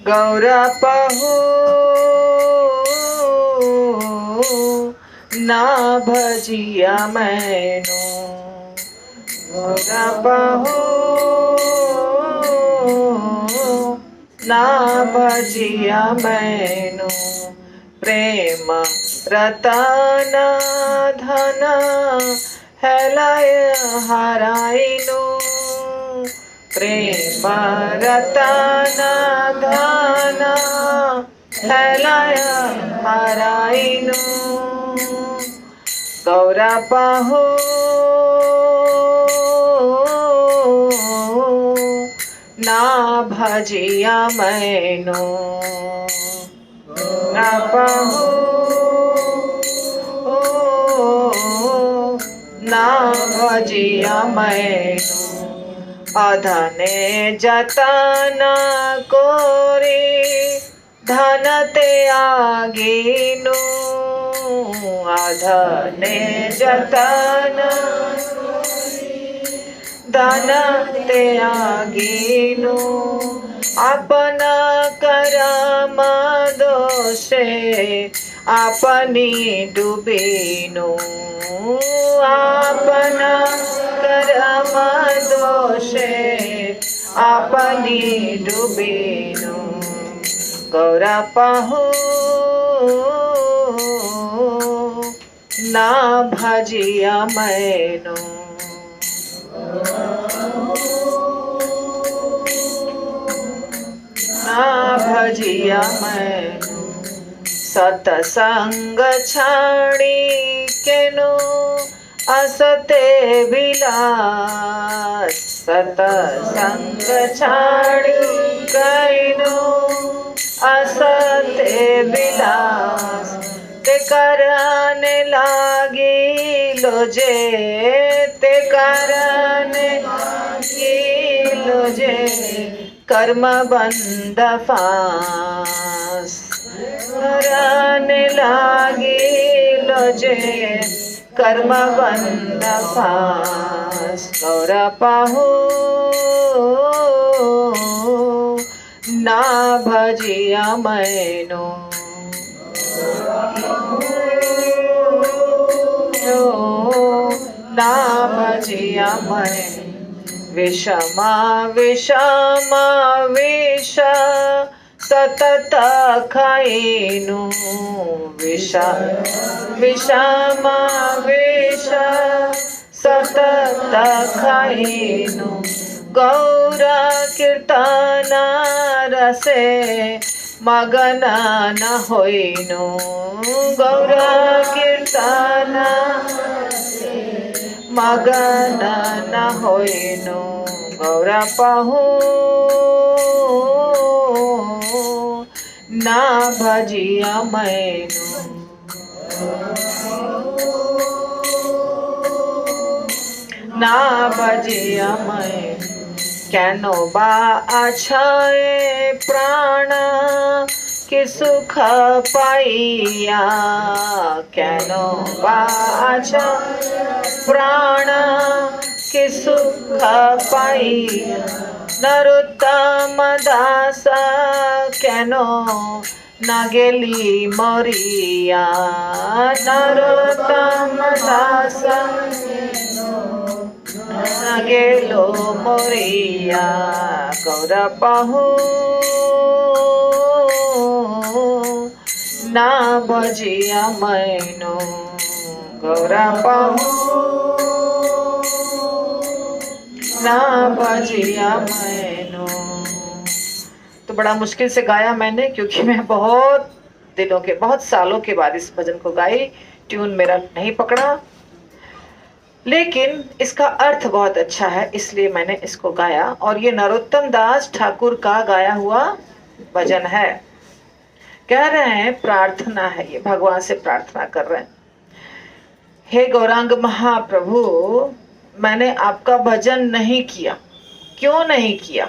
गौरपहु ना भजिया मैनो, गौरपहु ना भजिया मैनो। प्रेम रतन धन हेलय हराइनु, प्रेम रतन धन हेलय हराइनु। गौरपहु ना भजिया मैनो, गौरपहु ना भजिया मैनो। अधने जतन कोरी धन ते आगिनु, अधने जतन धन ते आगिनु। अपना करम दोषे अपनी डूबिनु, अपना करम दोषे अपनी डूबिनु। गौरपहु ना भजिया मैनो, ना भजिया मैनो। सतसंग छाड़ी केनो असते विलास, सतसंग छाड़ी कैनो असते विलास। ते करने लागी लोजे, ते करने लागी लोजे कर्म बंध फास, करने लागी लोजे कर्म बंध फास। गौरपहु ना भजिया मैनो, ना भजिया मैनो। विषमा विषमा विष सतत खाइनु, विष विषमा विष सतत खाइनु। गौर कीर्तन रसे मगन न होइनु, गौर कीर्तन मगन न होइनु। गौरपहु ना भजिया मैनो, ना भजिया मैनो। केनो बा अच्छाए प्राण के सुख पाइया, केनो बा अच्छा प्राण के सुख पाइया। नरोत्तम दास केनो नागेली मरिया, नरोत्तम दास नागेलो मरिया। गौरपहु ना भजिया मैनो, गौरपहु ना भजिया मैनो। तो बड़ा मुश्किल से गाया मैंने, क्योंकि मैं बहुत दिनों के, बहुत सालों के बाद इस भजन को गाई। ट्यून मेरा नहीं पकड़ा, लेकिन इसका अर्थ बहुत अच्छा है, इसलिए मैंने इसको गाया। और ये नरोत्तम दास ठाकुर का गाया हुआ भजन है। कह रहे हैं प्रार्थना है, ये भगवान से प्रार्थना कर रहे हैं, हे गौरांग महाप्रभु, मैंने आपका भजन नहीं किया, क्यों नहीं किया?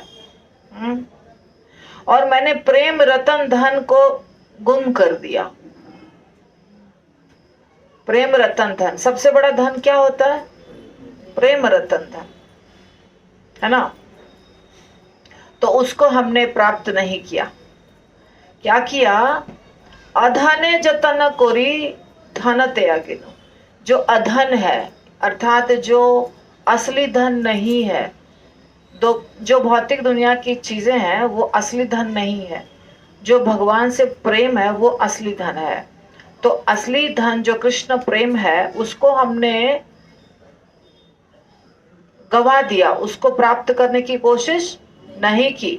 और मैंने प्रेम रतन धन को गुम कर दिया। प्रेम रतन धन, सबसे बड़ा धन क्या होता है? प्रेम रतन धन, है ना? तो उसको हमने प्राप्त नहीं किया। क्या किया, अधने जतन कोरी धन त्यागिनो। जो अधन है अर्थात जो असली धन नहीं है, जो भौतिक दुनिया की चीजें हैं वो असली धन नहीं है, जो भगवान से प्रेम है वो असली धन है। तो असली धन जो कृष्ण प्रेम है उसको हमने गवा दिया, उसको प्राप्त करने की कोशिश नहीं की।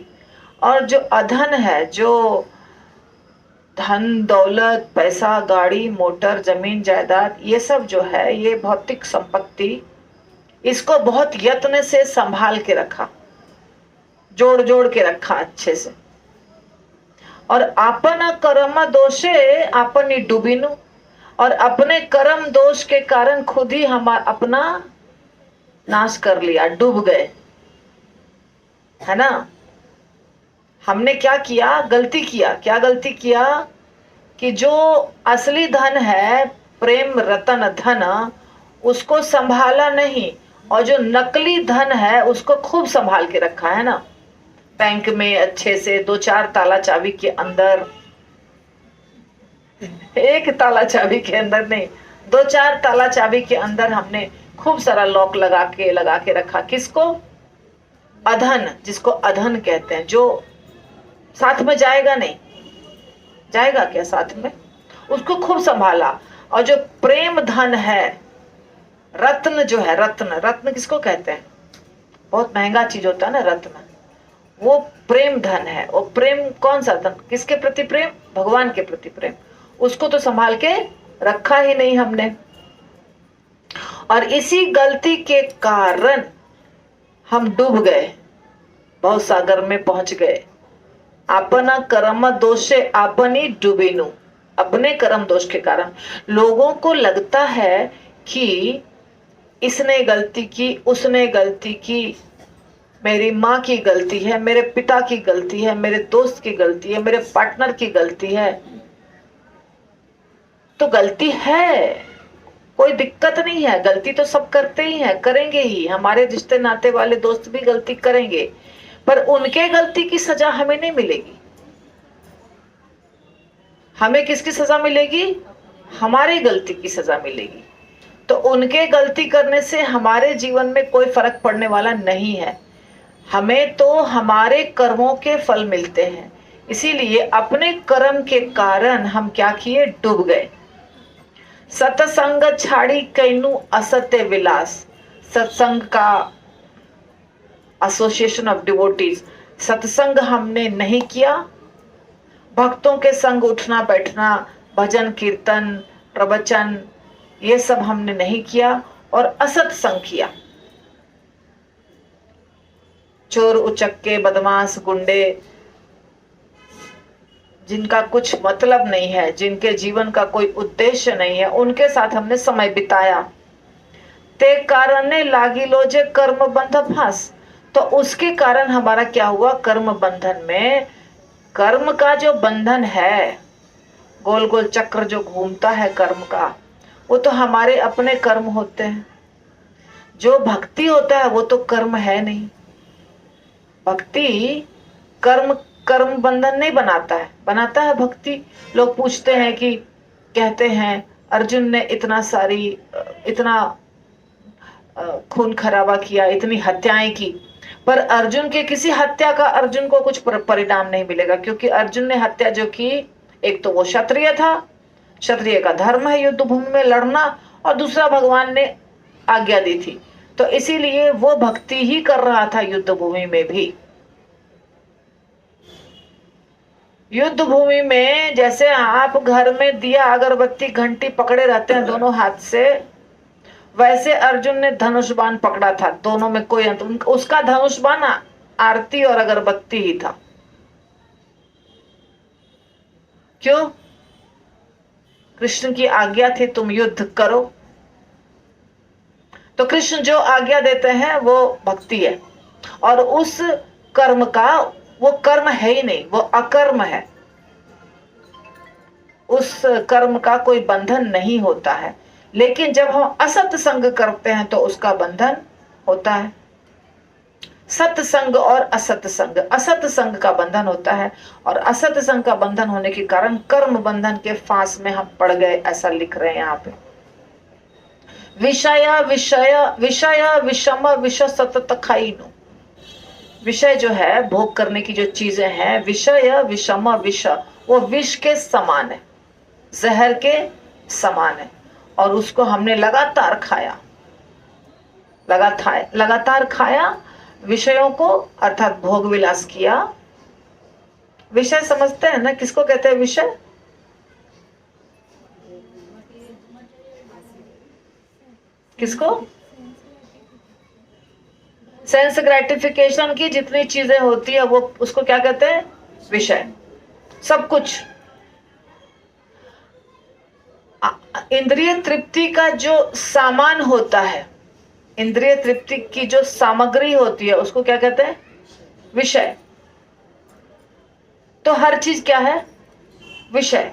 और जो अधन है, जो धन दौलत पैसा गाड़ी मोटर जमीन जायदाद ये सब जो है, ये भौतिक संपत्ति, इसको बहुत यत्न से संभाल के रखा, जोड़ जोड़ के रखा अच्छे से। और आपन कर्म दोषे आपनी डूबिनु, और अपने कर्म दोष के कारण खुद ही हम अपना नाश कर लिया, डूब गए, है ना। हमने क्या किया, गलती किया। क्या गलती किया कि जो असली धन है प्रेम रतन धन, उसको संभाला नहीं, और जो नकली धन है उसको खूब संभाल के रखा है ना, बैंक में अच्छे से 2-4 ताला चाबी के अंदर, एक ताला चाबी के अंदर नहीं, 2-4 ताला चाबी के अंदर हमने खूब सारा लॉक लगा के रखा। किसको, अधन, जिसको अधन कहते हैं, जो साथ में जाएगा नहीं, जाएगा क्या साथ में, उसको खूब संभाला। और जो प्रेम धन है, रत्न जो है, रत्न, रत्न किसको कहते हैं, बहुत महंगा चीज होता है ना रत्न, वो प्रेम धन है। और प्रेम कौन सा धन, किसके प्रति प्रेम, भगवान के प्रति प्रेम, उसको तो संभाल के रखा ही नहीं हमने। और इसी गलती के कारण हम डूब गए, बहुत सागर में पहुंच गए। अपना कर्म दोषे अपनी डूबिनु, अपने कर्म दोष के कारण लोगों को लगता है कि इसने गलती की, उसने गलती की, मेरी माँ की गलती है, मेरे पिता की गलती है, मेरे दोस्त की गलती है, मेरे पार्टनर की गलती है। तो गलती है, कोई दिक्कत नहीं है, गलती तो सब करते ही हैं, करेंगे ही, हमारे रिश्ते नाते वाले दोस्त भी गलती करेंगे, पर उनके गलती की सजा हमें नहीं मिलेगी। हमें किसकी सजा मिलेगी, हमारी गलती की सजा मिलेगी। तो उनके गलती करने से हमारे जीवन में कोई फर्क पड़ने वाला नहीं है, हमें तो हमारे कर्मों के फल मिलते हैं। इसीलिए अपने कर्म के कारण हम क्या किए, डूब गए। सत्संग छाड़ी कैनु असत्य विलास, सत्संग का एसोसिएशन ऑफ डिवोटीज, सत्संग हमने नहीं किया, भक्तों के संग उठना बैठना, भजन कीर्तन प्रवचन ये सब हमने नहीं किया, और असत्संग किया। चोर उचक्के बदमाश गुंडे, जिनका कुछ मतलब नहीं है, जिनके जीवन का कोई उद्देश्य नहीं है, उनके साथ हमने समय बिताया। ते कारण ने लागी लो जे कर्म बंध फांस, तो उसके कारण हमारा क्या हुआ, कर्म बंधन में, कर्म का जो बंधन है, गोल गोल चक्र जो घूमता है कर्म का, वो तो हमारे अपने कर्म होते हैं। जो भक्ति होता है वो तो कर्म है नहीं, भक्ति कर्म बंधन नहीं बनाता है, बनाता है भक्ति। लोग पूछते हैं कि, कहते हैं अर्जुन ने इतना खून खराबा किया, इतनी हत्याएं की, पर अर्जुन के किसी हत्या का अर्जुन को कुछ परिणाम नहीं मिलेगा, क्योंकि अर्जुन ने हत्या जो की, एक तो वो क्षत्रिय था, क्षत्रिय का धर्म है युद्ध भूमि में लड़ना, और दूसरा भगवान ने आज्ञा दी थी, तो इसीलिए वो भक्ति ही कर रहा था युद्ध भूमि में भी। युद्ध भूमि में जैसे आप घर में दिया अगरबत्ती घंटी पकड़े रहते हैं दोनों हाथ से, वैसे अर्जुन ने धनुष बाण पकड़ा था, दोनों में कोई अंतर, उसका धनुष बाण आरती और अगरबत्ती ही था। क्यों, कृष्ण की आज्ञा थी तुम युद्ध करो, तो कृष्ण जो आज्ञा देते हैं वो भक्ति है, और उस कर्म का, वो कर्म है ही नहीं, वो अकर्म है, उस कर्म का कोई बंधन नहीं होता है। लेकिन जब हम असत संग करते हैं तो उसका बंधन होता है। सत्संग और असत संग, असत संग का बंधन होता है और असत संग का बंधन होने के कारण कर्म बंधन के फांस में हम पड़ गए, ऐसा लिख रहे हैं यहाँ पे। विषय विषय विषय विषम विष सतत खाइनु, विषय जो है भोग करने की जो चीजें हैं, विषय विषम विष, वो विष के समान है, जहर के समान है, और उसको हमने लगातार खाया, लगातार खाया विषयों को, अर्थात भोग विलास किया। विषय समझते हैं ना, किसको कहते हैं विषय? किसको? सेंस ग्रेटिफिकेशन की जितनी चीजें होती है वो, उसको क्या कहते हैं? विषय। सब कुछ इंद्रिय तृप्ति का जो सामान होता है, इंद्रिय तृप्ति की जो सामग्री होती है, उसको क्या कहते हैं? विषय। तो हर चीज क्या है? विषय।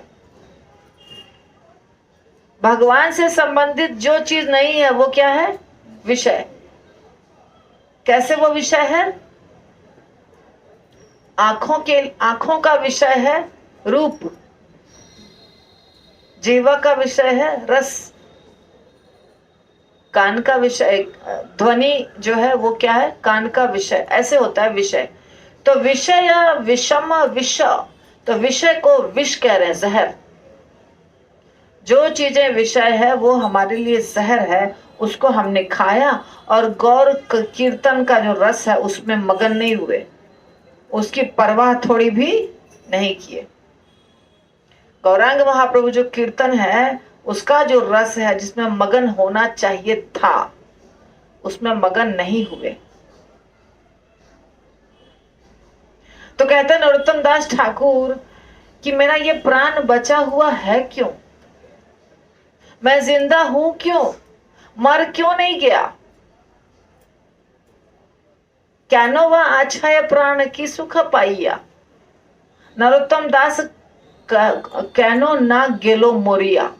भगवान से संबंधित जो चीज नहीं है वो क्या है? विषय। कैसे वो विषय है? आंखों का विषय है रूप, जीवा का विषय है रस, कान का विषय, ध्वनि जो है वो क्या है? कान का विषय। ऐसे होता है विषय। तो विषय विषम विष, तो विषय को विष कह रहे हैं, जहर। जो चीजें विषय है वो हमारे लिए जहर है, उसको हमने खाया और गौर कीर्तन का जो रस है उसमें मगन नहीं हुए, उसकी परवाह थोड़ी भी नहीं किए। गौरांग महाप्रभु जो कीर्तन है उसका जो रस है, जिसमें मगन होना चाहिए था, उसमें मगन नहीं हुए। तो कहते हैं नरोत्तम दास ठाकुर कि मेरा ये प्राण बचा हुआ है क्यों, मैं जिंदा हूं क्यों, मर क्यों नहीं गया? क्यानो वा आछाय प्राण की सुख पाइया, नरोत्तम दास कैनो ना गेलो मोरिया।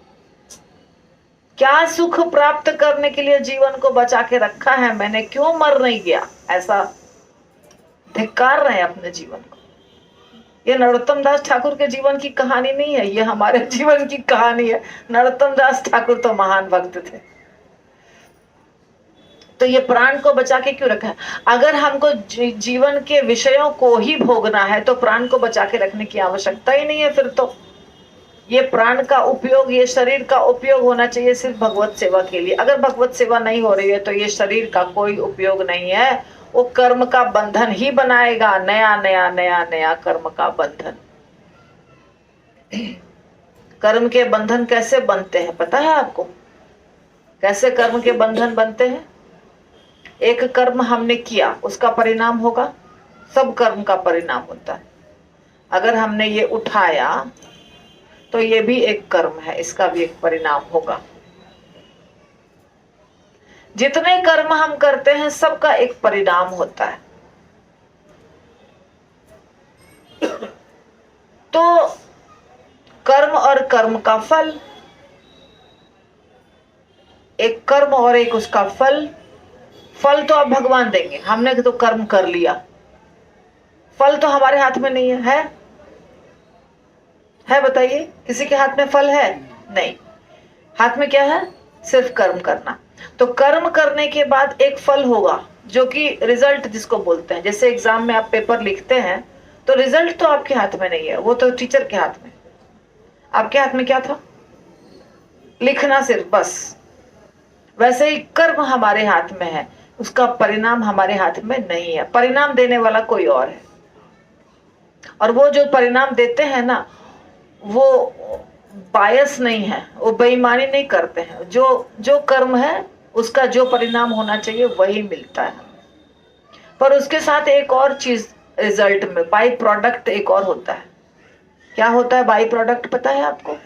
क्या सुख प्राप्त करने के लिए जीवन को बचा के रखा है मैंने, क्यों मर नहीं गया? ऐसा धिक्कार रहे हैं अपने जीवन को। ये नरोत्तम दास ठाकुर के जीवन की कहानी नहीं है, ये हमारे जीवन की कहानी है। नरोत्तम दास ठाकुर तो महान भक्त थे। तो ये प्राण को बचा के क्यों रखा है? अगर हमको जीवन के विषयों को ही भोगना है तो प्राण को बचा के रखने की आवश्यकता ही नहीं है। फिर तो ये प्राण का उपयोग, ये शरीर का उपयोग होना चाहिए सिर्फ भगवत सेवा के लिए। अगर भगवत सेवा नहीं हो रही है तो ये शरीर का कोई उपयोग नहीं है, वो कर्म का बंधन ही बनाएगा, नया नया नया नया कर्म का बंधन। कर्म के बंधन कैसे बनते हैं पता है आपको? कैसे कर्म के बंधन बनते हैं? एक कर्म हमने किया, उसका परिणाम होगा, सब कर्म का परिणाम होता है। अगर हमने ये उठाया तो ये भी एक कर्म है, इसका भी एक परिणाम होगा। जितने कर्म हम करते हैं सबका एक परिणाम होता है। तो कर्म और कर्म का फल, एक कर्म और एक उसका फल। फल तो अब भगवान देंगे, हमने तो कर्म कर लिया, फल तो हमारे हाथ में नहीं है। है बताइए, किसी के हाथ में फल है? नहीं। हाथ में क्या है? सिर्फ कर्म करना। तो कर्म करने के बाद एक फल होगा जो कि रिजल्ट जिसको बोलते हैं। जैसे एग्जाम में आप पेपर लिखते हैं तो रिजल्ट तो आपके हाथ में नहीं है, वो तो टीचर के हाथ में। आपके हाथ में क्या था? लिखना सिर्फ, बस। वैसे ही कर्म हमारे हाथ में है, उसका परिणाम हमारे हाथ में नहीं है। परिणाम देने वाला कोई और है, और वो जो परिणाम देते हैं ना, वो बायस नहीं है, वो बेईमानी नहीं करते हैं। जो कर्म है उसका जो परिणाम होना चाहिए वही मिलता है। पर उसके साथ एक और चीज रिजल्ट में, बाई प्रोडक्ट एक और होता है। क्या होता है बाई प्रोडक्ट पता है आपको?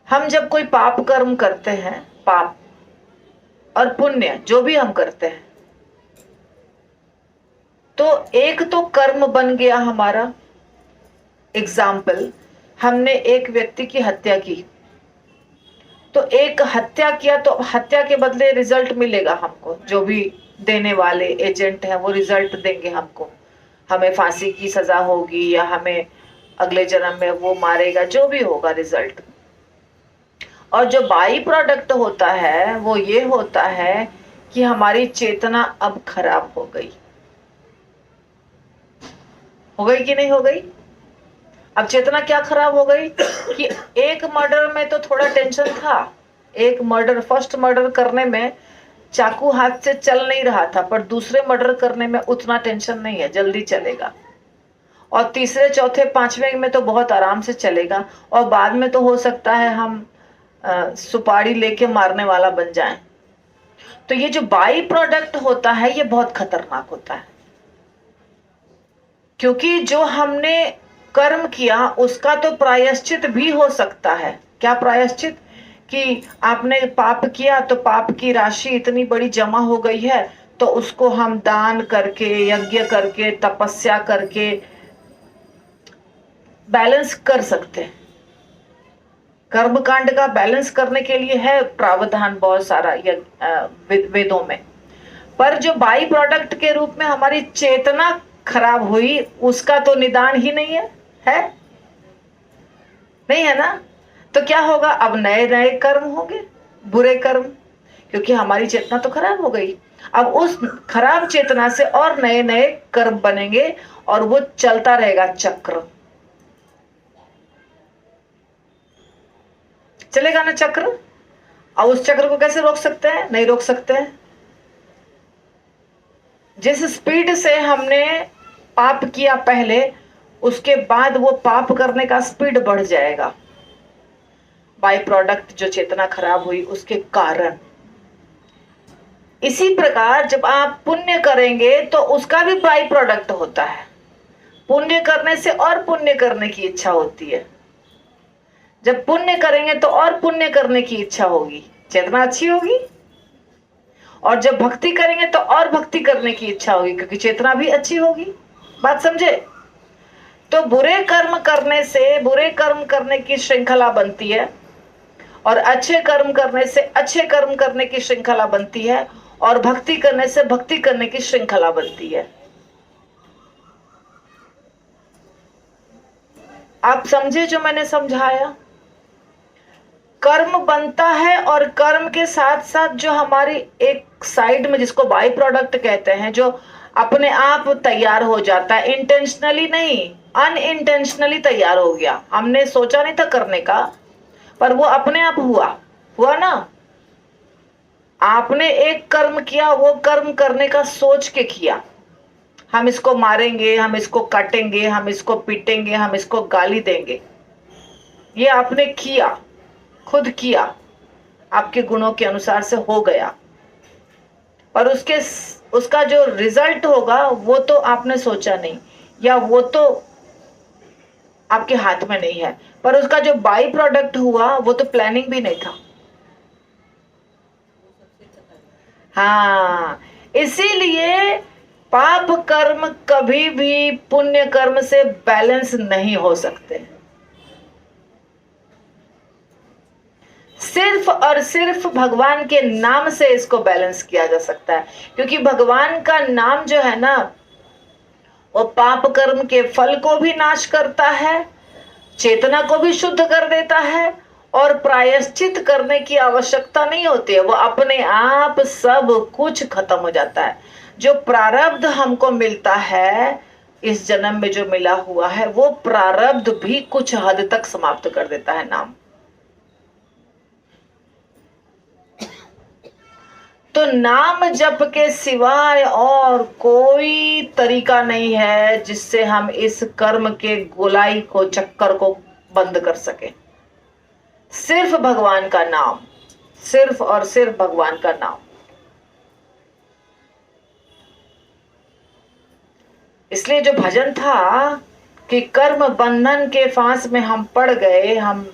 हम जब कोई पाप कर्म करते हैं, पाप और पुण्य जो भी हम करते हैं, तो एक तो कर्म बन गया हमारा। एग्जाम्पल, हमने एक व्यक्ति की हत्या की, तो एक हत्या किया तो हत्या के बदले रिजल्ट मिलेगा हमको, जो भी देने वाले एजेंट हैं, वो रिजल्ट देंगे हमको, हमें फांसी की सजा होगी या हमें अगले जन्म में वो मारेगा, जो भी होगा रिजल्ट। और जो बाई प्रोडक्ट होता है वो ये होता है कि हमारी चेतना अब खराब हो गई कि नहीं हो गई? अब चेतना क्या खराब हो गई कि एक मर्डर में तो थोड़ा टेंशन था, एक मर्डर, फर्स्ट मर्डर करने में चाकू हाथ से चल नहीं रहा था, पर दूसरे मर्डर करने में उतना टेंशन नहीं है, जल्दी चलेगा। और तीसरे चौथे पांचवे में तो बहुत आराम से चलेगा, और बाद में तो हो सकता है हम सुपारी लेके मारने वाला बन जाएं। तो ये जो बाई प्रोडक्ट होता है ये बहुत खतरनाक होता है, क्योंकि जो हमने कर्म किया उसका तो प्रायश्चित भी हो सकता है। क्या प्रायश्चित? कि आपने पाप किया तो पाप की राशि इतनी बड़ी जमा हो गई है, तो उसको हम दान करके, यज्ञ करके, तपस्या करके बैलेंस कर सकते हैं। कर्मकांड का बैलेंस करने के लिए है प्रावधान बहुत सारा वेदों में। पर जो बाई प्रोडक्ट के रूप में हमारी चेतना खराब हुई, उसका तो निदान ही नहीं है नहीं है ना? तो क्या होगा? अब नए नए कर्म होंगे, बुरे कर्म, क्योंकि हमारी चेतना तो खराब हो गई। अब उस खराब चेतना से और नए नए कर्म बनेंगे और वो चलता रहेगा, चक्र चलेगा ना, चक्र। और उस चक्र को कैसे रोक सकते हैं? नहीं रोक सकते हैं। जिस स्पीड से हमने पाप किया पहले, उसके बाद वो पाप करने का स्पीड बढ़ जाएगा, बाई प्रोडक्ट जो चेतना खराब हुई उसके कारण। इसी प्रकार जब आप पुण्य करेंगे तो उसका भी बाई प्रोडक्ट होता है। पुण्य करने से और पुण्य करने की इच्छा होती है। जब पुण्य करेंगे तो और पुण्य करने की इच्छा होगी, चेतना अच्छी होगी। और जब भक्ति करेंगे तो और भक्ति करने की इच्छा होगी, क्योंकि चेतना भी अच्छी होगी। बात समझे? तो बुरे कर्म करने से बुरे कर्म करने की श्रृंखला बनती है, और अच्छे कर्म करने से अच्छे कर्म करने की श्रृंखला बनती है, और भक्ति करने से भक्ति करने की श्रृंखला बनती है। आप समझे जो मैंने समझाया? कर्म बनता है, और कर्म के साथ साथ जो हमारी एक साइड में, जिसको बाई प्रोडक्ट कहते हैं, जो अपने आप तैयार हो जाता है, इंटेंशनली नहीं, अनइंटेंशनली तैयार हो गया। हमने सोचा नहीं था करने का, पर वो अपने आप हुआ ना। आपने एक कर्म किया, वो कर्म करने का सोच के किया, हम इसको मारेंगे, हम इसको काटेंगे, हम इसको पीटेंगे, हम इसको गाली देंगे, ये आपने किया, खुद किया, आपके गुणों के अनुसार से हो गया। पर उसका जो रिजल्ट होगा वो तो आपने सोचा नहीं, या वो तो आपके हाथ में नहीं है। पर उसका जो बाई प्रोडक्ट हुआ वो तो प्लानिंग भी नहीं था। हाँ, इसीलिए पाप कर्म कभी भी पुण्य कर्म से बैलेंस नहीं हो सकते। सिर्फ और सिर्फ भगवान के नाम से इसको बैलेंस किया जा सकता है, क्योंकि भगवान का नाम जो है ना, वो पाप कर्म के फल को भी नाश करता है, चेतना को भी शुद्ध कर देता है, और प्रायश्चित करने की आवश्यकता नहीं होती है, वो अपने आप सब कुछ खत्म हो जाता है। जो प्रारब्ध हमको मिलता है इस जन्म में, जो मिला हुआ है, वो प्रारब्ध भी कुछ हद तक समाप्त कर देता है नाम। तो नाम जप के सिवाय और कोई तरीका नहीं है जिससे हम इस कर्म के गोलाई को, चक्कर को बंद कर सके। सिर्फ भगवान का नाम, सिर्फ और सिर्फ भगवान का नाम। इसलिए जो भजन था कि कर्म बंधन के फांस में हम पड़ गए, हम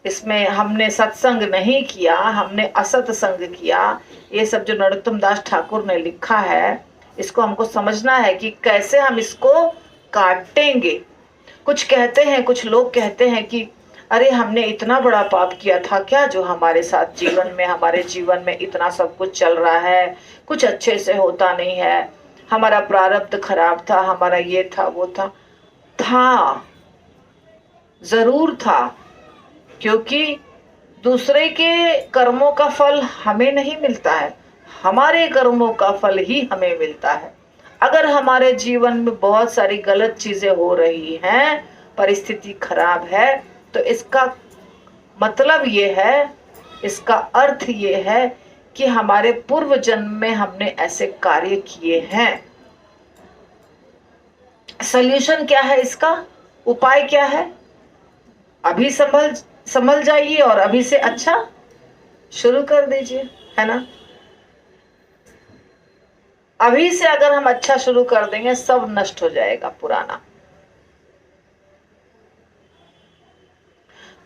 इसमें हमने सत्संग नहीं किया, हमने असत संग किया, ये सब जो नरोत्तम दास ठाकुर ने लिखा है, इसको हमको समझना है कि कैसे हम इसको काटेंगे। कुछ कहते हैं, कुछ लोग कहते हैं कि अरे हमने इतना बड़ा पाप किया था क्या, जो हमारे साथ हमारे जीवन में इतना सब कुछ चल रहा है, कुछ अच्छे से होता नहीं है, हमारा प्रारब्ध खराब था, हमारा ये था वो था, जरूर था। क्योंकि दूसरे के कर्मों का फल हमें नहीं मिलता है, हमारे कर्मों का फल ही हमें मिलता है। अगर हमारे जीवन में बहुत सारी गलत चीजें हो रही हैं, परिस्थिति खराब है, तो इसका मतलब ये है, इसका अर्थ ये है कि हमारे पूर्व जन्म में हमने ऐसे कार्य किए हैं। सॉल्यूशन क्या है इसका, उपाय क्या है? अभी संभल जाइए और अभी से अच्छा शुरू कर दीजिए, है ना। अभी से अगर हम अच्छा शुरू कर देंगे, सब नष्ट हो जाएगा पुराना।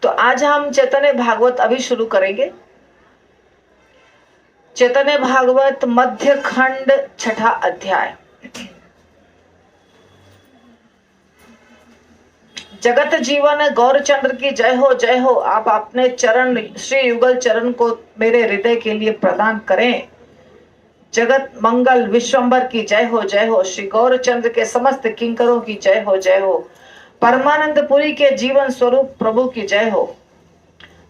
तो आज हम चैतन्य भागवत अभी शुरू करेंगे। चैतन्य भागवत मध्य खंड 6ठा अध्याय। जगत जीवन गौरचंद्र की जय हो, जय हो। आप अपने चरण, श्री युगल चरण को मेरे हृदय के लिए प्रदान करें। जगत मंगल विश्वंभर की जय हो, जय हो। श्री गौरचंद्र के समस्त किंकरों की जय हो, जय हो। परमानंद पुरी के जीवन स्वरूप प्रभु की जय हो।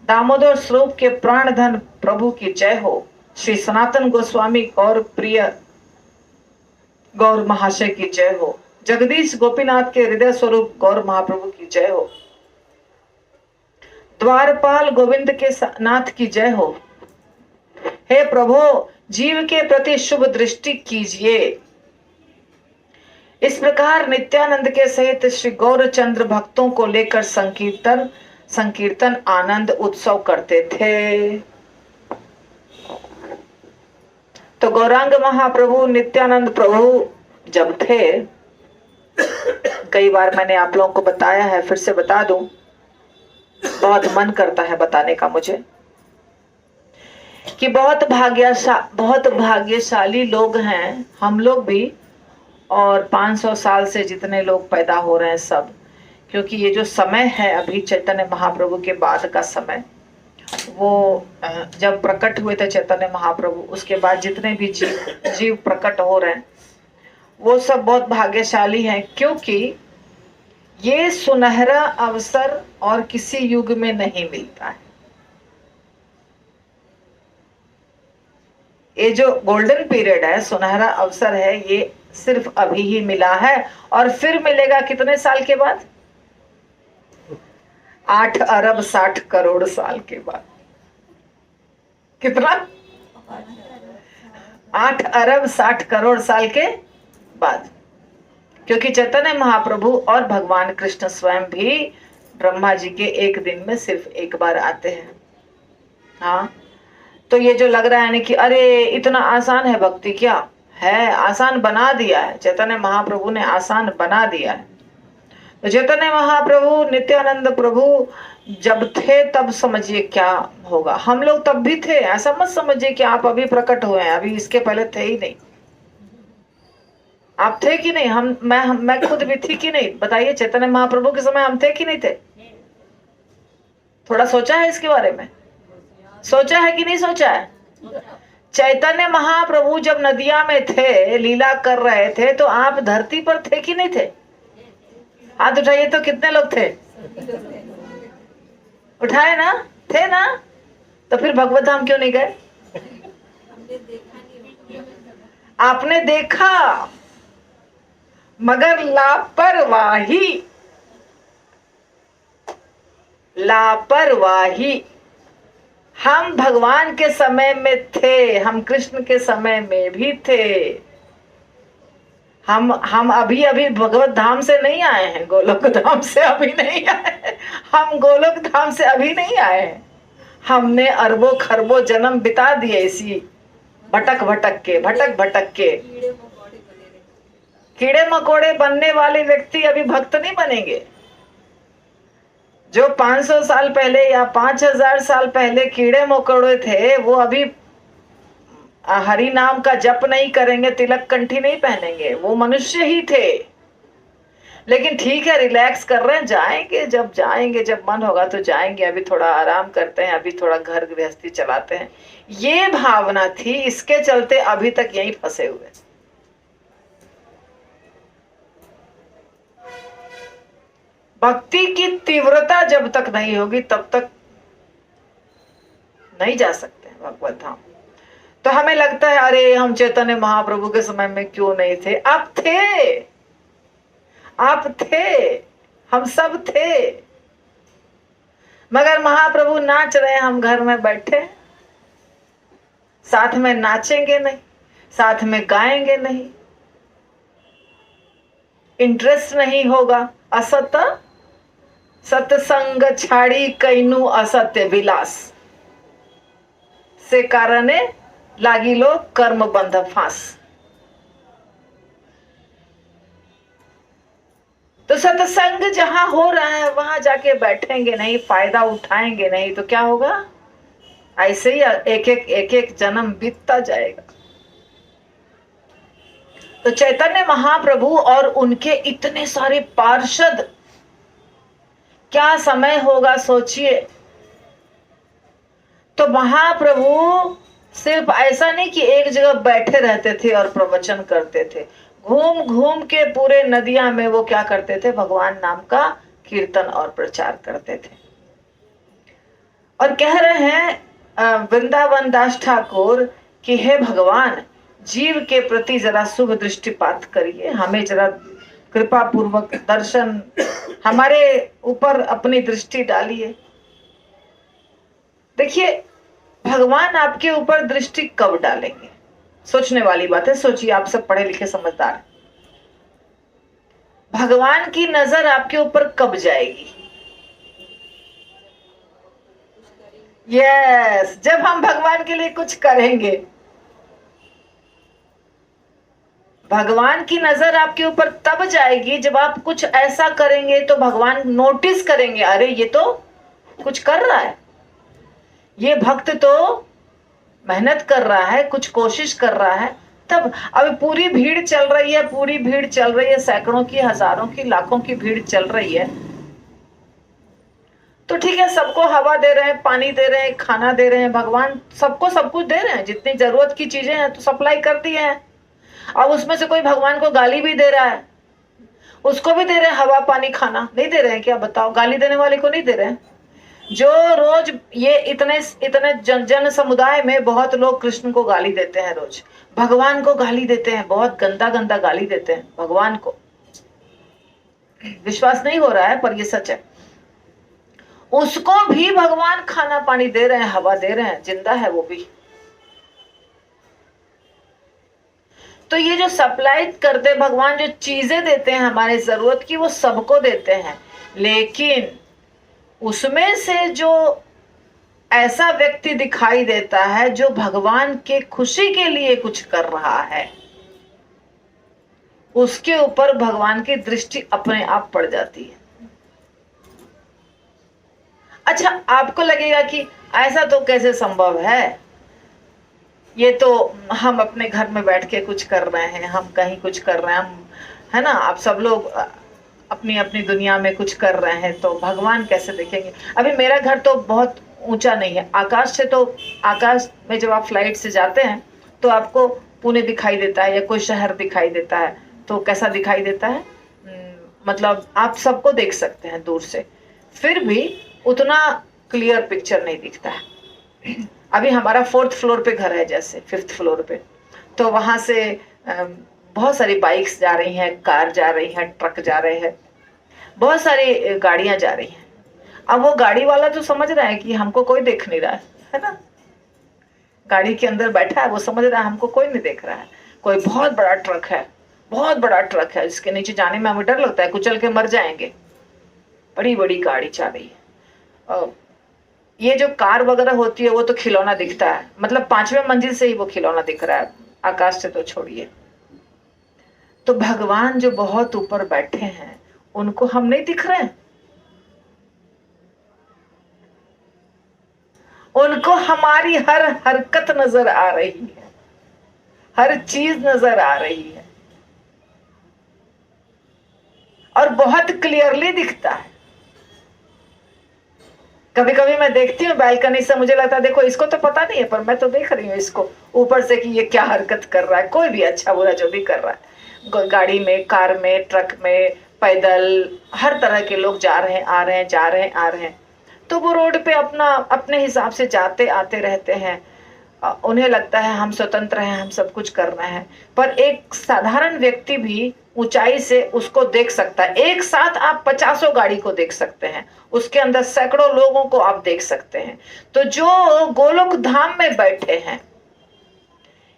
दामोदर स्वरूप के प्राण धन प्रभु की जय हो। श्री सनातन गोस्वामी गौर प्रिय गौर महाशय की जय हो। जगदीश गोपीनाथ के हृदय स्वरूप गौर महाप्रभु की जय हो। द्वारपाल गोविंद के नाथ की जय हो। हे प्रभु, जीव के प्रति शुभ दृष्टि कीजिए। इस प्रकार नित्यानंद के सहित श्री गौरचंद्र भक्तों को लेकर संकीर्तन आनंद उत्सव करते थे। तो गौरांग महाप्रभु नित्यानंद प्रभु जब थे, कई बार मैंने आप लोगों को बताया है, फिर से बता दूं, बहुत मन करता है बताने का मुझे, कि बहुत भाग्यशाली लोग हैं हम लोग भी, और 500 साल से जितने लोग पैदा हो रहे हैं सब। क्योंकि ये जो समय है अभी चैतन्य महाप्रभु के बाद का समय, वो जब प्रकट हुए थे चैतन्य महाप्रभु, उसके बाद जितने भी जीव प्रकट हो रहे हैं वो सब बहुत भाग्यशाली हैं। क्योंकि ये सुनहरा अवसर और किसी युग में नहीं मिलता है। ये जो गोल्डन पीरियड है, सुनहरा अवसर है, ये सिर्फ अभी ही मिला है। और फिर मिलेगा कितने साल के बाद? 8 अरब 60 करोड़ साल के बाद। कितना? 8 अरब 60 करोड़ साल के बाद। क्योंकि चैतन्य महाप्रभु और भगवान कृष्ण स्वयं भी ब्रह्मा जी के एक दिन में सिर्फ एक बार आते हैं। हाँ, तो ये जो लग रहा है ना कि अरे इतना आसान है भक्ति, क्या है? आसान बना दिया है चैतन्य महाप्रभु ने, आसान बना दिया है। तो चैतन्य महाप्रभु नित्यानंद प्रभु जब थे तब समझिए क्या होगा। हम लोग तब भी थे, ऐसा मत समझिए कि आप अभी प्रकट हुए हैं, अभी इसके पहले थे ही नहीं। आप थे कि नहीं? मैं खुद भी थी कि नहीं? बताइए, चैतन्य महाप्रभु के समय हम थे कि नहीं थे? थोड़ा सोचा है इसके बारे में? सोचा है कि नहीं सोचा है? चैतन्य महाप्रभु जब नदिया में थे, लीला कर रहे थे, तो आप धरती पर थे कि नहीं थे? हाथ उठाइए तो कितने लोग थे? उठाए ना? थे ना? तो फिर भगवत धाम क्यों नहीं गए? आपने देखा, मगर लापरवाही। हम भगवान के समय में थे, हम कृष्ण के समय में भी थे। हम अभी भगवत धाम से नहीं आए हैं, गोलोक धाम से अभी नहीं आए। हम गोलोक धाम से अभी नहीं आए हैं। हमने अरबों खरबों जन्म बिता दिए इसी भटक के। कीड़े मकोड़े बनने वाले व्यक्ति अभी भक्त नहीं बनेंगे। जो 500 साल पहले या 5000 साल पहले कीड़े मकोड़े थे, वो अभी हरि नाम का जप नहीं करेंगे, तिलक कंठी नहीं पहनेंगे, वो मनुष्य ही थे। लेकिन ठीक है, रिलैक्स कर रहे हैं, जाएंगे जब जाएंगे, जब मन होगा तो जाएंगे, अभी थोड़ा आराम करते हैं, अभी थोड़ा घर गृहस्थी चलाते हैं, ये भावना थी। इसके चलते अभी तक यहीं फंसे हुए। भक्ति की तीव्रता जब तक नहीं होगी तब तक नहीं जा सकते हैं भगवत धाम। तो हमें लगता है अरे हम चैतन्य महाप्रभु के समय में क्यों नहीं थे। आप थे, आप थे, हम सब थे, मगर महाप्रभु नाच रहे हैं, हम घर में बैठे, साथ में नाचेंगे नहीं, साथ में गाएंगे नहीं, इंटरेस्ट नहीं होगा। असत सत्संग छाड़ी कैनु असत्य विलास से कारणे लागी लो कर्म बंध फांस। तो सत्संग जहां हो रहा है वहां जाके बैठेंगे नहीं, फायदा उठाएंगे नहीं, तो क्या होगा? ऐसे ही एक एक जन्म बीतता जाएगा। तो चैतन्य महाप्रभु और उनके इतने सारे पार्षद, क्या समय होगा सोचिए। तो महाप्रभु सिर्फ ऐसा नहीं कि एक जगह बैठे रहते थे और प्रवचन करते थे, घूम घूम के पूरे नदियां में वो क्या करते थे? भगवान नाम का कीर्तन और प्रचार करते थे। और कह रहे हैं वृंदावन दास ठाकुर कि हे भगवान, जीव के प्रति जरा शुभ दृष्टिपात करिए, हमें जरा कृपा पूर्वक दर्शन, हमारे ऊपर अपनी दृष्टि डालिए। देखिए, भगवान आपके ऊपर दृष्टि कब डालेंगे? सोचने वाली बात है। सोचिए, आप सब पढ़े लिखे समझदार, भगवान की नजर आपके ऊपर कब जाएगी? यस, जब हम भगवान के लिए कुछ करेंगे। भगवान की नजर आपके ऊपर तब जाएगी जब आप कुछ ऐसा करेंगे तो भगवान नोटिस करेंगे, अरे ये तो कुछ कर रहा है, ये भक्त तो मेहनत कर रहा है, कुछ कोशिश कर रहा है। तब अब पूरी भीड़ चल रही है, पूरी भीड़ चल रही है, सैकड़ों की, हजारों की, लाखों की भीड़ चल रही है, तो ठीक है, सबको हवा दे रहे हैं, पानी दे रहे हैं, खाना दे रहे हैं, भगवान सबको सब कुछ दे रहे हैं, जितनी जरूरत की चीजें हैं तो सप्लाई कर दी है। अब उसमें से कोई भगवान को गाली भी दे रहा है, उसको भी दे रहे हैं हवा पानी खाना, नहीं दे रहे हैं क्या? बताओ, गाली देने वाले को नहीं दे रहे हैं? जो रोज ये इतने इतने जन समुदाय में बहुत लोग कृष्ण को गाली देते हैं, रोज भगवान को गाली देते हैं, बहुत गंदा गंदा गाली देते हैं भगवान को। विश्वास नहीं हो रहा है पर ये सच है। उसको भी भगवान खाना पानी दे रहे हैं, हवा दे रहे हैं, जिंदा है वो भी। तो ये जो सप्लाई करते भगवान, जो चीजें देते हैं हमारे जरूरत की, वो सबको देते हैं, लेकिन उसमें से जो ऐसा व्यक्ति दिखाई देता है जो भगवान के खुशी के लिए कुछ कर रहा है, उसके ऊपर भगवान की दृष्टि अपने आप पड़ जाती है। अच्छा, आपको लगेगा कि ऐसा तो कैसे संभव है, ये तो हम अपने घर में बैठ के कुछ कर रहे हैं, हम कहीं कुछ कर रहे हैं, हम, है ना, आप सब लोग अपनी अपनी दुनिया में कुछ कर रहे हैं, तो भगवान कैसे देखेंगे? अभी मेरा घर तो बहुत ऊंचा नहीं है, आकाश से, तो आकाश में जब आप फ्लाइट से जाते हैं तो आपको पुणे दिखाई देता है या कोई शहर दिखाई देता है, तो कैसा दिखाई देता है? मतलब आप सबको देख सकते हैं दूर से, फिर भी उतना क्लियर पिक्चर नहीं दिखता है। अभी हमारा 4th फ्लोर पे घर है, जैसे 5th फ्लोर पे, तो वहां से बहुत सारी बाइक्स जा रही हैं, कार जा रही हैं, ट्रक जा रहे हैं, बहुत सारी गाड़ियां जा रही हैं। अब वो गाड़ी वाला तो समझ रहा है कि हमको कोई देख नहीं रहा है ना, गाड़ी के अंदर बैठा है, वो समझ रहा है हमको कोई नहीं देख रहा है। कोई बहुत बड़ा ट्रक है, बहुत बड़ा ट्रक है, जिसके नीचे जाने में हमें डर लगता है, कुचल के मर जाएंगे, बड़ी बड़ी गाड़ी जा रही है। ये जो कार वगैरह होती है वो तो खिलौना दिखता है, मतलब 5वें मंजिल से ही वो खिलौना दिख रहा है, आकाश से तो छोड़िए। तो भगवान जो बहुत ऊपर बैठे हैं, उनको हम नहीं दिख रहे हैं, उनको हमारी हर हरकत नजर आ रही है, हर चीज नजर आ रही है। और बहुत क्लियरली दिखता है। कभी कभी मैं देखती हूँ बालकनी से, मुझे लगता है देखो इसको तो पता नहीं है, पर मैं तो देख रही हूँ इसको ऊपर से कि ये क्या हरकत कर रहा है। कोई भी अच्छा बुरा जो भी कर रहा है, गाड़ी में, कार में, ट्रक में, पैदल, हर तरह के लोग जा रहे हैं, आ रहे हैं, जा रहे हैं, आ रहे हैं। तो वो रोड पे अपना अपने हिसाब से जाते आते रहते हैं। उन्हें लगता है हम स्वतंत्र हैं, हम सब कुछ कर रहे हैं। पर एक साधारण व्यक्ति भी ऊंचाई से उसको देख सकता है। एक साथ आप 50 गाड़ी को देख सकते हैं, उसके अंदर सैकड़ों लोगों को आप देख सकते हैं। तो जो गोलोक धाम में बैठे हैं,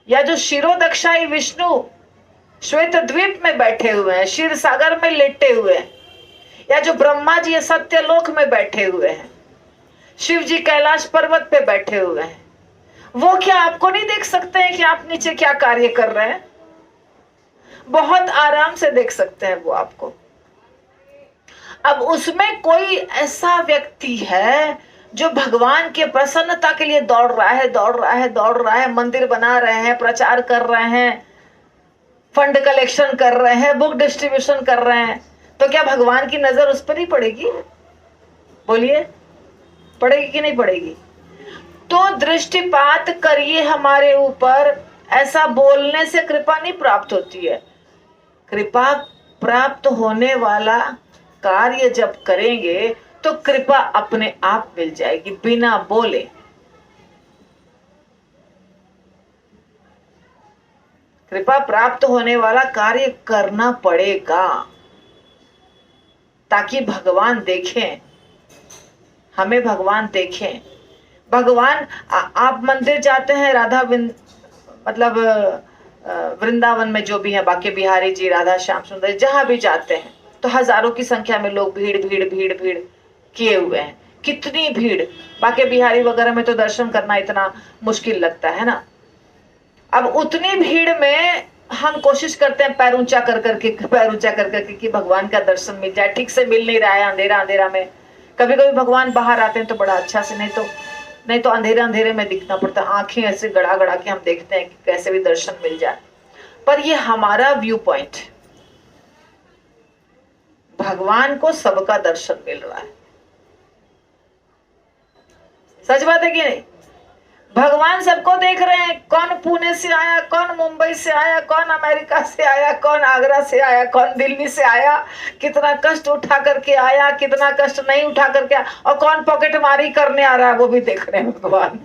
या जो शिरोदक्षाई विष्णु श्वेत द्वीप में बैठे हुए हैं, क्षीर सागर में लेटे हुए हैं, या जो ब्रह्मा जी सत्यलोक में बैठे हुए हैं, शिव जी कैलाश पर्वत पे बैठे हुए हैं, वो क्या आपको नहीं देख सकते हैं कि आप नीचे क्या कार्य कर रहे हैं? बहुत आराम से देख सकते हैं वो आपको। अब उसमें कोई ऐसा व्यक्ति है जो भगवान के प्रसन्नता के लिए दौड़ रहा है, दौड़ रहा है, दौड़ रहा है, मंदिर बना रहे हैं, प्रचार कर रहे हैं, फंड कलेक्शन कर रहे हैं, बुक डिस्ट्रीब्यूशन कर रहे हैं, तो क्या भगवान की नजर उस पर ही पड़ेगी? बोलिए, पड़ेगी कि नहीं पड़ेगी? तो दृष्टिपात करिए हमारे ऊपर, ऐसा बोलने से कृपा नहीं प्राप्त होती है। कृपा प्राप्त होने वाला कार्य जब करेंगे तो कृपा अपने आप मिल जाएगी, बिना बोले। कृपा प्राप्त होने वाला कार्य करना पड़ेगा ताकि भगवान देखें, हमें भगवान देखें। भगवान, आप मंदिर जाते हैं, राधा मतलब वृंदावन में जो भी है, बाके बिहारी जी, राधा श्याम सुंदर, जहां भी जाते हैं तो हजारों की संख्या में लोग भीड़ भीड़ भीड़ भीड़ किए हुए हैं। कितनी भीड़! बाके बिहारी वगैरह में तो दर्शन करना इतना मुश्किल लगता है ना। अब उतनी भीड़ में हम कोशिश करते हैं पैर ऊंचा कर करके, पैर ऊंचा कर करके कि भगवान का दर्शन मिल जाए। ठीक से मिल नहीं रहा है, अंधेरा अंधेरा में। कभी कभी भगवान बाहर आते हैं तो बड़ा अच्छा से, नहीं तो अंधेरे अंधेरे में दिखना पड़ता है। आंखें ऐसे गड़ा गड़ा के हम देखते हैं कि कैसे भी दर्शन मिल जाए। पर ये हमारा व्यू पॉइंट, भगवान को सबका दर्शन मिल रहा है। सच बात है कि नहीं? भगवान सबको देख रहे हैं। कौन पुणे से आया, कौन मुंबई से आया, कौन अमेरिका से आया, कौन आगरा से आया, कौन दिल्ली से आया, कितना कष्ट उठा करके आया, कितना कष्ट नहीं उठा करके आया, और कौन पॉकेट मारी करने आ रहा है, वो भी देख रहे हैं भगवान।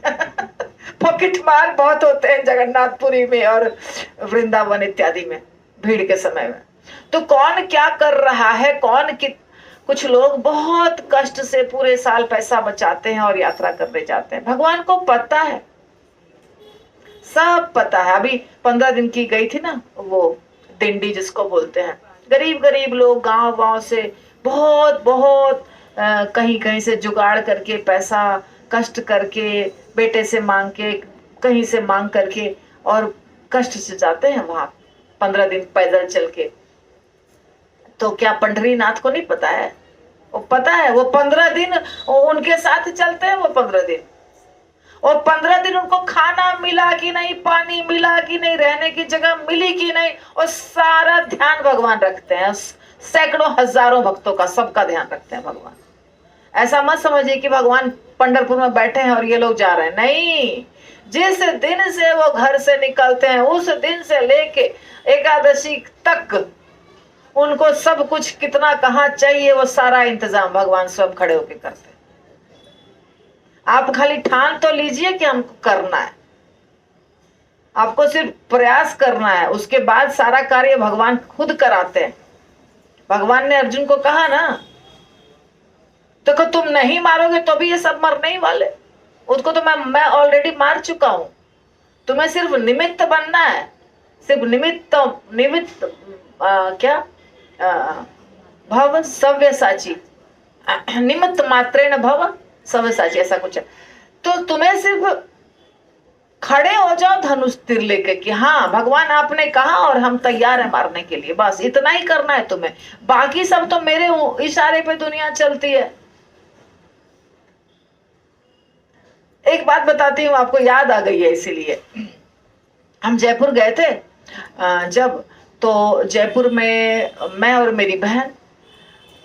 पॉकेट मार बहुत होते हैं जगन्नाथपुरी में और वृंदावन इत्यादि में भीड़ के समय में। तो कौन क्या कर रहा है, कुछ लोग बहुत कष्ट से पूरे साल पैसा बचाते हैं और यात्रा करने जाते हैं। भगवान को पता है, सब पता है। अभी 15 दिन की गई थी ना वो दिंडी जिसको बोलते हैं, गरीब गरीब लोग गांव गांव से बहुत बहुत कहीं कहीं से जुगाड़ करके, पैसा कष्ट करके, बेटे से मांग के, कहीं से मांग करके, और कष्ट से जाते हैं वहां 15 दिन पैदल चल के। तो क्या पंढरीनाथ को नहीं पता है? वो पता है। वो 15 दिन उनके साथ चलते हैं। वो 15 दिन, और 15 दिन उनको खाना मिला कि नहीं, पानी मिला कि नहीं, रहने की जगह मिली कि नहीं, और सारा ध्यान भगवान रखते हैं। सैकड़ों हजारों भक्तों का, सबका ध्यान रखते हैं भगवान। ऐसा मत समझिए कि भगवान पंढरपुर में बैठे हैं और ये लोग जा रहे हैं। नहीं, जिस दिन से वो घर से निकलते हैं उस दिन से लेके एकादशी तक उनको सब कुछ, कितना कहाँ चाहिए, वो सारा इंतजाम भगवान स्वयं खड़े होके करते हैं। आप खाली ठान तो लीजिए कि हमको करना है, आपको सिर्फ प्रयास करना है, उसके बाद सारा कार्य भगवान खुद कराते हैं। भगवान ने अर्जुन को कहा ना, तो तुम नहीं मारोगे तो भी ये सब मरने ही वाले, उसको तो मैं ऑलरेडी मार चुका हूं, तुम्हें सिर्फ निमित्त बनना है, सिर्फ निमित्त क्या भव सव्यसाची, निमित्त मात्रेण भव सव्यसाची, ऐसा कुछ है। तो तुम्हें सिर्फ खड़े हो जाओ धनुष तीर लेके कि हाँ भगवान आपने कहा और हम तैयार है मारने के लिए, बस इतना ही करना है तुम्हें। बाकी सब तो मेरे इशारे पे दुनिया चलती है। एक बात बताती हूँ, आपको याद आ गई है इसीलिए। हम जयपुर गए थे जब, तो जयपुर में मैं और मेरी बहन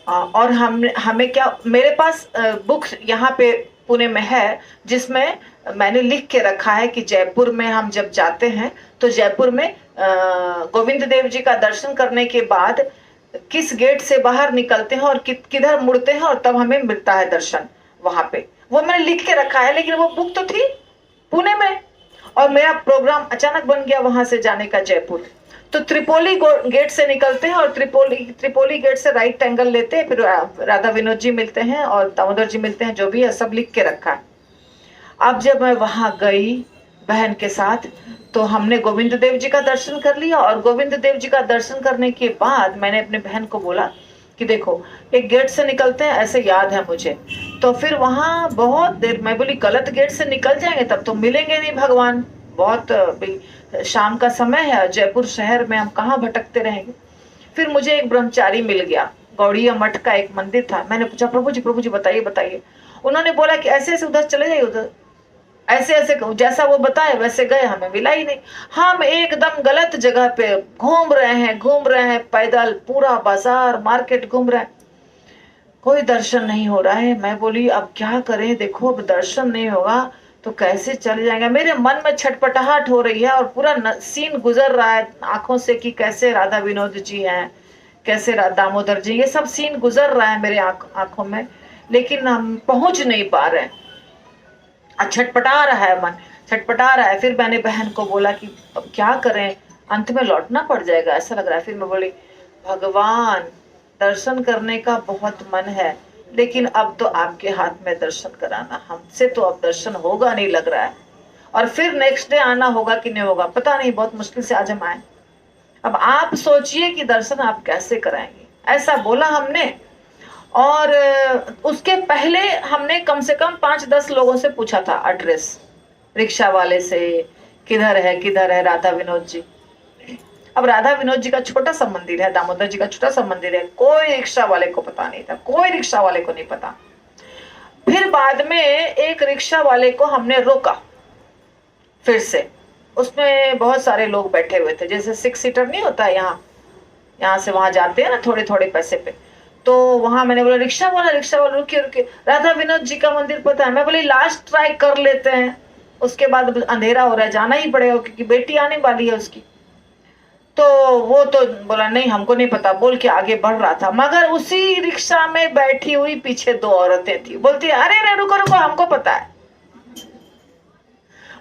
और हमें क्या, मेरे पास बुक यहाँ पे पुणे में है जिसमें मैंने लिख के रखा है कि जयपुर में हम जब जाते हैं तो जयपुर में गोविंद देव जी का दर्शन करने के बाद किस गेट से बाहर निकलते हैं और किधर मुड़ते हैं और तब हमें मिलता है दर्शन वहां पे। वो मैंने लिख के रखा है, लेकिन वो बुक तो थी पुणे में और मेरा प्रोग्राम अचानक बन गया वहां से जाने का जयपुर। तो त्रिपोली गेट से निकलते हैं और त्रिपोली गेट से राइट एंगल लेते हैं, फिर राधा विनोद जी मिलते हैं और दामोदर जी मिलते हैं, जो भी है सब लिख के रखा है। अब जब मैं वहां गई बहन के साथ तो हमने गोविंद देव जी का दर्शन कर लिया और गोविंद देव जी का दर्शन करने के बाद मैंने अपने बहन को बोला कि देखो एक गेट से निकलते हैं, ऐसे याद है मुझे। तो फिर वहां बहुत देर मैं बोली गलत गेट से निकल जाएंगे तब तो मिलेंगे नहीं भगवान, बहुत शाम का समय है, जयपुर शहर में हम कहाँ भटकते रहेंगे। फिर मुझे एक ब्रह्मचारी मिल गया, गौड़िया मठ का एक मंदिर था। मैंने पूछा प्रभु जी बताइए बताइए। उन्होंने बोला कि ऐसे ऐसे उधर चले जाइए, उधर ऐसे ऐसे जैसा वो बताए वैसे गए, हमें मिला ही नहीं। हम एकदम गलत जगह पे घूम रहे हैं पैदल, पूरा बाजार मार्केट घूम रहे हैं, कोई दर्शन नहीं हो रहा है। मैं बोली अब क्या करें, देखो अब दर्शन नहीं होगा तो कैसे चले जाएंगे। मेरे मन में छटपटाहट हो रही है और पूरा सीन गुजर रहा है आंखों से कि कैसे राधा विनोद जी हैं, कैसे दामोदर जी, ये सब सीन गुजर रहा है मेरे आंखों में, लेकिन हम पहुंच नहीं पा रहे हैं। छटपटा रहा है मन, छटपटा रहा है। फिर मैंने बहन को बोला कि अब क्या करें, अंत में लौटना पड़ जाएगा ऐसा लग रहा है। फिर मैं बोली भगवान दर्शन करने का बहुत मन है, लेकिन अब तो आपके हाथ में दर्शन कराना, हमसे तो अब दर्शन होगा नहीं लग रहा है। और फिर नेक्स्ट डे आना होगा कि नहीं होगा पता नहीं, बहुत मुश्किल से आज हम आए। अब आप सोचिए कि दर्शन आप कैसे कराएंगे, ऐसा बोला हमने। और उसके पहले हमने कम से कम 5-10 लोगों से पूछा था एड्रेस, रिक्शा वाले से, किधर है राधा विनोद जी। अब राधा विनोद जी का छोटा सा मंदिर है, दामोदर जी का छोटा सा मंदिर है, कोई रिक्शा वाले को पता नहीं था, कोई रिक्शा वाले को नहीं पता। फिर बाद में एक रिक्शा वाले को हमने रोका, फिर से उसमें बहुत सारे लोग बैठे हुए थे, जैसे 6 सीटर नहीं होता है, यहाँ से वहां जाते हैं ना थोड़े थोड़े पैसे पे। तो वहां मैंने बोला रिक्शा वाला रुकिए राधा विनोद जी का मंदिर पता है। मैं बोली लास्ट ट्राई कर लेते हैं, उसके बाद अंधेरा हो रहा है, जाना ही पड़ेगा क्योंकि बेटी आने वाली है उसकी। तो वो तो बोला नहीं हमको नहीं पता, बोल के आगे बढ़ रहा था। मगर उसी रिक्शा में बैठी हुई पीछे 2 औरतें थी, बोलती है अरे रुको रुको हमको पता है।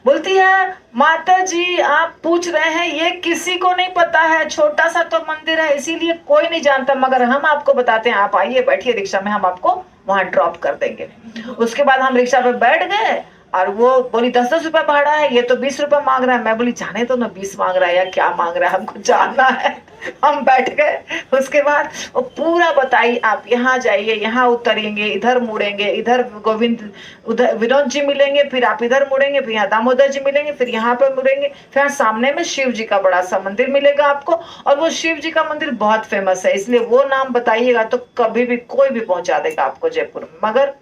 बोलती है माता जी आप पूछ रहे हैं, ये किसी को नहीं पता है, छोटा सा तो मंदिर है इसीलिए कोई नहीं जानता, मगर हम आपको बताते हैं, आप आइए बैठिए रिक्शा में, हम आपको वहां ड्रॉप कर देंगे। उसके बाद हम रिक्शा पे बैठ गए और वो बोली 10-10 रुपए भाड़ा है, ये तो 20 रुपए मांग रहा है। मैं बोली जाने तो ना 20 मांग रहा है या क्या मांग रहा है, हमको जानना है। हम बैठ गए, उसके बाद वो पूरा बताई, आप यहाँ जाइए, यहाँ उतरेंगे, इधर मुड़ेंगे, इधर गोविंद उधर विनोद जी मिलेंगे, फिर आप इधर मुड़ेंगे, फिर यहाँ दामोदर जी मिलेंगे, फिर यहाँ पे मुड़ेंगे, फिर सामने में शिव जी का बड़ा सा मंदिर मिलेगा आपको। और वो शिव जी का मंदिर बहुत फेमस है, इसलिए वो नाम बताइएगा तो कभी भी कोई भी पहुंचा देगा आपको जयपुर में, मगर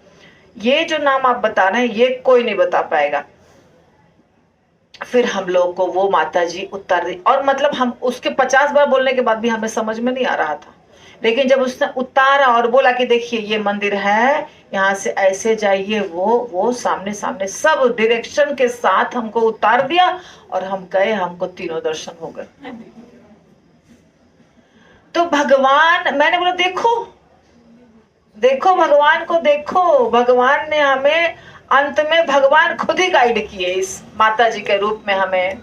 ये जो नाम आप बता रहे हैं ये कोई नहीं बता पाएगा। फिर हम लोग को वो माता जी उतर दी, और मतलब हम उसके 50 बार बोलने के बाद भी हमें समझ में नहीं आ रहा था, लेकिन जब उसने उतारा और बोला कि देखिए ये मंदिर है, यहाँ से ऐसे जाइए, वो सामने सामने सब डायरेक्शन के साथ हमको उतार दिया और हम गए, हमको तीनों दर्शन हो गए। तो भगवान, मैंने बोला देखो भगवान को देखो, भगवान ने हमें अंत में भगवान खुद ही गाइड किए, इस माता जी के रूप में हमें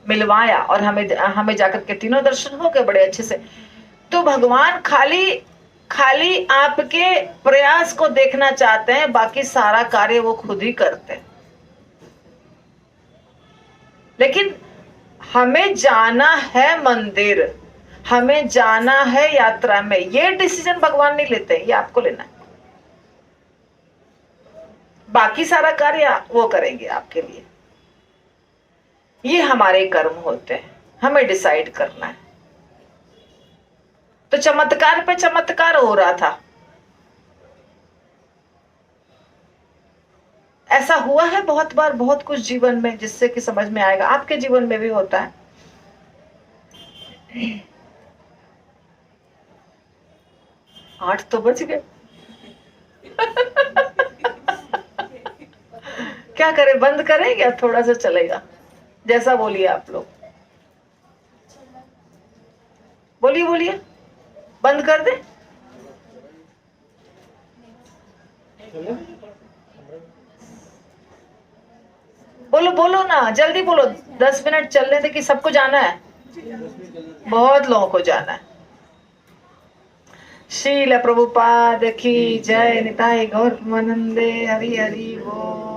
मिलवाया और हमें जाकर के तीनों दर्शन हो गए बड़े अच्छे से। तो भगवान खाली आपके प्रयास को देखना चाहते हैं, बाकी सारा कार्य वो खुद ही करते हैं। लेकिन हमें जाना है मंदिर, हमें जाना है यात्रा में, ये डिसीजन भगवान नहीं लेते, ये आपको लेना है। बाकी सारा कार्य वो करेंगे आपके लिए, ये हमारे कर्म होते हैं, हमें डिसाइड करना है। तो चमत्कार पे चमत्कार हो रहा था, ऐसा हुआ है बहुत बार, बहुत कुछ जीवन में, जिससे कि समझ में आएगा, आपके जीवन में भी होता है। 8 तो बज गए। क्या करें, बंद करें या थोड़ा सा चलेगा? जैसा बोलिए आप लोग, बोलिए बोलिए, बंद कर दे? बोलो बोलो ना, जल्दी बोलो। 10 मिनट चलने दे कि सबको जाना है? बहुत लोगों को जाना है। श्रील प्रभुपाद की जय। निताई गौर नंदे हरि हरि बोल।